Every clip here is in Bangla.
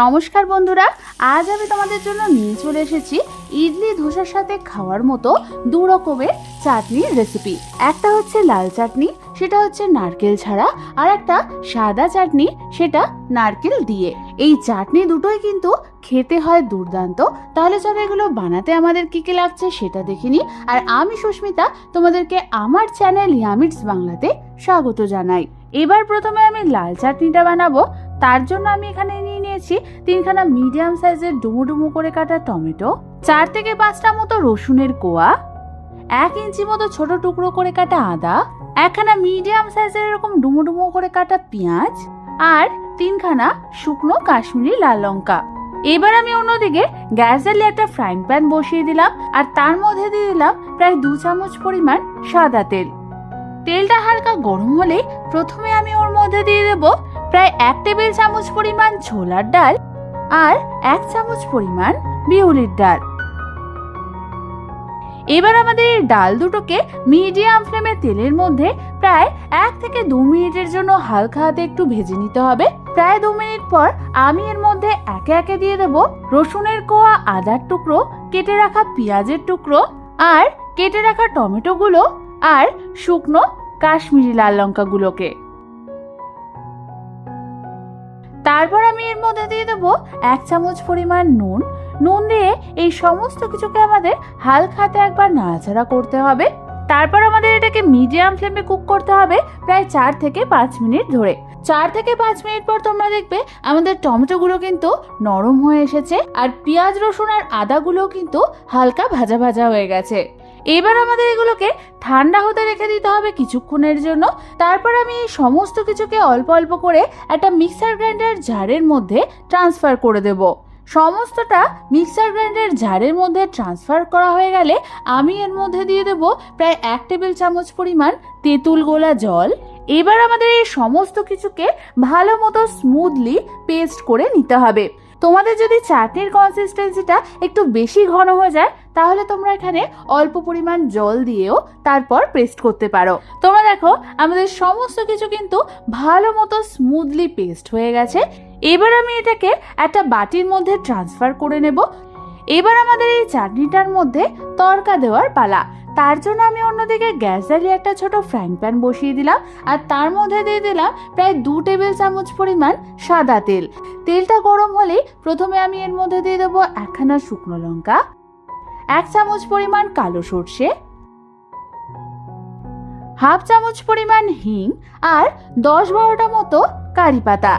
নমস্কার বন্ধুরা, আজ আমি তোমাদের জন্য নিয়ে চলে এসেছি ইডলি ধোসার সাথে খাওয়ার মতো দু রকমের চাটনির রেসিপি। একটা হচ্ছে লাল চাটনি, সেটা হচ্ছে নারকেল ছাড়া, আর একটা সাদা চাটনি, সেটা নারকেল দিয়ে। এই চাটনি দুটোই কিন্তু খেতে হয় দুর্দান্ত। তাহলে চলো এগুলো বানাতে আমাদের কি কি লাগছে সেটা দেখিনি। আর আমি সুস্মিতা তোমাদেরকে আমার চ্যানেল ইয়ামিটস বাংলাতে স্বাগত জানাই। এবার প্রথমে আমি লাল চাটনিটা বানাবো। তার জন্য আমি এখানে নিয়ে নিয়েছি 3খানা মিডিয়াম সাইজের ডুমো ডুমো করে কাটা টমেটো, 4 থেকে 5টা মতো রসুনের কোয়া, 1 ইঞ্চি মতো ছোট টুকরো করে কাটা আদা, 1খানা মিডিয়াম সাইজের এরকম ডুমো ডুমো করে কাটা পেঁয়াজ, আর 3খানা শুকনো কাশ্মীরি লাল লঙ্কা। এবার আমি অন্যদিকে গ্যাস জ্বালিয়ে একটা ফ্রাইং প্যান বসিয়ে দিলাম, আর তার মধ্যে দিয়ে দিলাম প্রায় 2 চামচ পরিমাণ সাদা তেল। তেলটা হালকা গরম হলে প্রথমে আমি ওর মধ্যে দিয়ে দেব প্রায় 1 টেবিল চামচ পরিমাণ ছোলার ডাল আর 1 চামচ পরিমাণ বিউলির ডাল। এবার আমাদের এই ডাল দুটোকে মিডিয়াম ফ্লেমে তেলের মধ্যে প্রায় 1 থেকে 2 মিনিটের জন্য হালকা হাতে একটু ভেজে নিতে হবে। প্রায় 2 মিনিট পর আমি এর মধ্যে একে একে দিয়ে দেব রসুনের কোয়া, আদার টুকরো, কেটে রাখা পেঁয়াজের টুকরো, আর কেটে রাখা টমেটোগুলো, আর শুকনো কাশ্মীরি লাল লঙ্কাগুলোকে। তারপর আমি এর মধ্যে দিয়ে দেবো 1 চামচ পরিমাণ নুন। নুন দিয়ে এই সমস্ত কিছুকে আমাদের হালকা হাতে একবার নাড়াচাড়া করতে হবে। তারপর আমাদের এটাকে মিডিয়াম ফ্লেমে কুক করতে হবে প্রায় 4 থেকে 5 মিনিট ধরে। 4 থেকে 5 মিনিট পর তোমরা দেখবে আমাদের টমেটোগুলো কিন্তু নরম হয়ে এসেছে, আর পেঁয়াজ, রসুন আর আদাগুলো কিন্তু হালকা ভাজা ভাজা হয়ে গেছে। এবার আমাদের এগুলোকে ঠান্ডা হতে রেখে দিতে হবে কিছুক্ষণের জন্য। তারপর আমি এই সমস্ত কিছুকে অল্প অল্প করে একটা মিক্সার গ্রাইন্ডার জারের মধ্যে ট্রান্সফার করে দেব। সমস্তটা মিক্সার গ্রাইন্ডার জারের মধ্যে ট্রান্সফার করা হয়ে গেলে আমি এর মধ্যে দিয়ে দেব প্রায় 1 টেবিল চামচ পরিমাণ তেঁতুল গোলা জল। এবার আমাদের এই সমস্ত কিছুকে ভালো মতো স্মুথলি পেস্ট করে নিতে হবে। তোমাদের যদি চাটনির কনসিস্টেন্সিটা একটু বেশি ঘন হয়ে যায় তাহলে তোমরা এখানে অল্প পরিমাণ জল দিয়েও তারপর পেস্ট করতে পারো। তোমরা দেখো আমাদের সমস্ত কিছু কিন্তু ভালো মতো স্মুথলি পেস্ট হয়ে গেছে। এবার আমি এটাকে একটা বাটির মধ্যে ট্রান্সফার করে নেব। এবার আমাদের এই চাটনিটার মধ্যে তড়কা দেওয়ার পালা। তার জন্য আমি অন্যদিকে গ্যাস জ্বালিয়ে একটা ছোট ফ্রাইং প্যান বসিয়ে দিলাম, আর তার মধ্যে দিয়ে দিলাম প্রায় 2 টেবিল চামচ পরিমাণ সাদা তেল। তেলটা গরম হলেই প্রথমে আমি এর মধ্যে দিয়ে দেবো 1খানা শুকনো লঙ্কা, 1 চামচ পরিমাণ কালো সর্ষে, 1/2 চামচ পরিমাণ হিং, আর 10-12টা মতো কারি পাতা।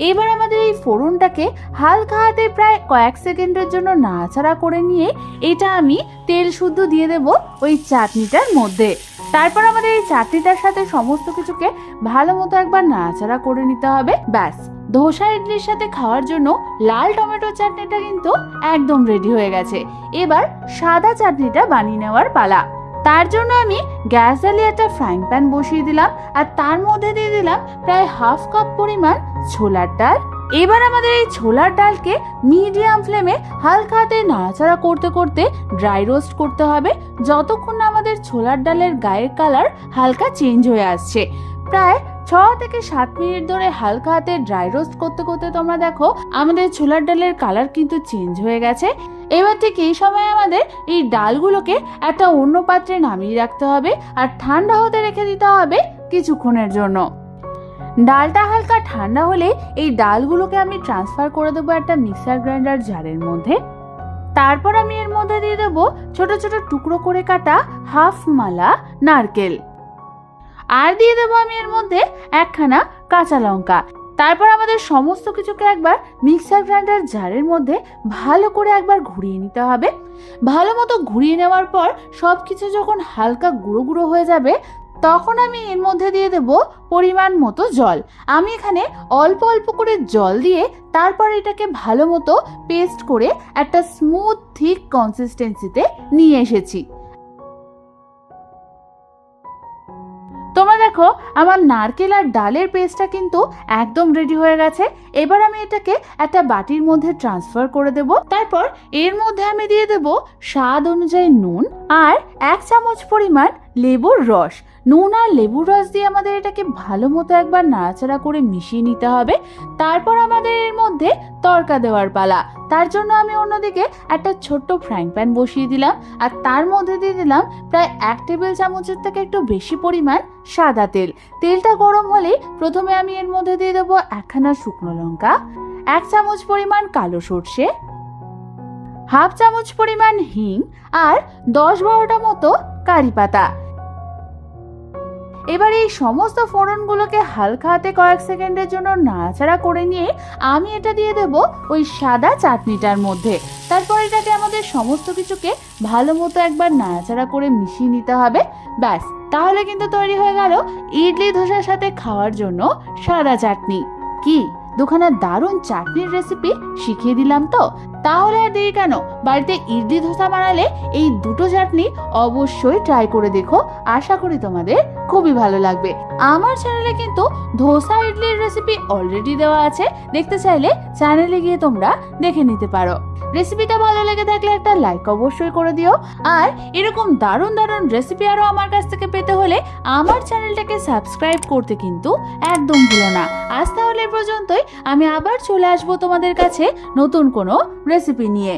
এবার আমাদের এই ফোড়নটাকে হালকা হাতে প্রায় কয়েক সেকেন্ডের জন্য নাড়াচাড়া করে নিয়ে এটা আমি তেল শুদ্ধ দিয়ে দেব ওই চাটনিটার মধ্যে। তারপর আমাদের এই চাটনিটার সাথে সমস্ত কিছুকে ভালো মতো একবার নাড়াচাড়া করে নিতে হবে। ব্যাস, ধোসা ইডলির সাথে খাওয়ার জন্য লাল টমেটো চাটনিটা কিন্তু একদম রেডি হয়ে গেছে। এবার সাদা চাটনিটা বানিয়ে নেওয়ার পালা। তার জন্য আমি গ্যাস জ্বালিয়ে একটা ফ্রাইং প্যান বসিয়ে দিলাম, আর তার মধ্যে দিয়ে দিলাম প্রায় 1/2 কাপ পরিমাণ ছোলার ডাল। এবার আমাদের এই ছোলার ডালকে মিডিয়াম ফ্লেমে হালকা হাতে নাড়াচাড়া করতে করতে ড্রাই রোস্ট করতে হবে, যতক্ষণ না আমাদের ছোলার ডালের গায়ের কালার হালকা চেঞ্জ হয়ে আসছে। প্রায় 6 থেকে 7 মিনিট ধরে হালকা হাতে ড্রাই রোস্ট করতে করতে তোমরা দেখো আমাদের ছোলার ডালের কালার কিন্তু চেঞ্জ হয়ে গেছে। এবার ঠিক এই সময় আমাদের এই ডালগুলোকে একটা অন্য পাত্রে নামিয়ে রাখতে হবে, আর ঠান্ডা হতে রেখে দিতে হবে কিছুক্ষণের জন্য। ডালটা হালকা ঠান্ডা হলে এই ডালগুলোকে আমি ট্রান্সফার করে দেবো একটা মিক্সার গ্রাইন্ডার জারের মধ্যে। তারপর আমি এর মধ্যে দিয়ে দেবো ছোট ছোট টুকরো করে কাটা 1/2 মালা নারকেল, আর দিয়ে দেবো আমি এর মধ্যে 1খানা কাঁচা লঙ্কা। তারপর আমাদের সমস্ত কিছুকে একবার মিক্সার গ্রাইন্ডার জারের মধ্যে ভালো করে একবার ঘুরিয়ে নিতে হবে। ভালো মতো ঘুরিয়ে নেওয়ার পর সবকিছু যখন হালকা গুঁড়ো গুঁড়ো হয়ে যাবে তখন আমি এর মধ্যে দিয়ে দেব পরিমাণ মতো জল। আমি এখানে অল্প অল্প করে জল দিয়ে তারপর এটাকে ভালো মতো পেস্ট করে একটা স্মুথ থিক কনসিস্টেন্সিতে নিয়ে এসেছি। তোমরা দেখো আমার নারকেল আর ডালের পেস্টটা কিন্তু একদম রেডি হয়ে গেছে। এবার আমি এটাকে একটা বাটির মধ্যে ট্রান্সফার করে দেব। তারপর এর মধ্যে আমি দিয়ে দেব স্বাদ অনুযায়ী নুন আর 1 চামচ পরিমাণ লেবুর রস। নুন আর লেবুর রস দিয়ে আমাদের এটাকে ভালো মতো একবার নাড়াচাড়া করে মিশিয়ে নিতে হবে। তারপর আমাদের এর মধ্যে তড়কা দেওয়ার পালা। তার জন্য আমি অন্যদিকে একটা ছোট্ট ফ্রাইং প্যান বসিয়ে দিলাম আর তার মধ্যে দিয়ে দিলাম প্রায় 1 টেবিল চামচের থেকে একটু বেশি পরিমাণ সাদা তেল। তেলটা গরম হলেই প্রথমে আমি এর মধ্যে দিয়ে দেবো 1খানা শুকনো লঙ্কা, 1 চামচ পরিমাণ কালো সর্ষে, 1/2 চামচ পরিমাণ হিং আর 10-12টা মতো কারি পাতা। এবার এই সমস্ত ফোড়নগুলোকে হালকা হাতে কয়েক সেকেন্ডের জন্য নাড়াচাড়া করে নিয়ে আমি এটা দিয়ে দেব ওই সাদা চাটনিটার মধ্যে। তারপর এটাকে আমাদের সমস্ত কিছুকে ভালো মতো একবার নাড়াচাড়া করে মিশিয়ে নিতে হবে। ব্যাস, তাহলে কিন্তু তৈরি হয়ে গেল ইডলি ধোসার সাথে খাওয়ার জন্য সাদা চাটনি। কি দুখানা দারুণ চাটনির রেসিপি শিখিয়ে দিলাম তো? তাহলে আর দেরি কেন, বাড়িতে ইডলি ধোসা বানালে এই দুটো চাটনি অবশ্যই ট্রাই করে দেখো। আশা করি তোমাদের খুবই ভালো লাগবে। আমার চ্যানেলে কিন্তু ধোসা ইডলির রেসিপি অলরেডি দেওয়া আছে, দেখতে চাইলে চ্যানেলে গিয়ে তোমরা দেখে নিতে পারো। রেসিপিটা ভালো লেগে থাকলে একটা লাইক অবশ্যই করে দিও। আর এরকম দারুণ দারুণ রেসিপি আরও আমার কাছ থেকে পেতে হলে আমার চ্যানেলটাকে সাবস্ক্রাইব করতে কিন্তু একদম ভুলো না। আজ তাহলে পর্যন্তই, আমি আবার চলে আসবো তোমাদের কাছে নতুন কোনো রেসিপি নিয়ে।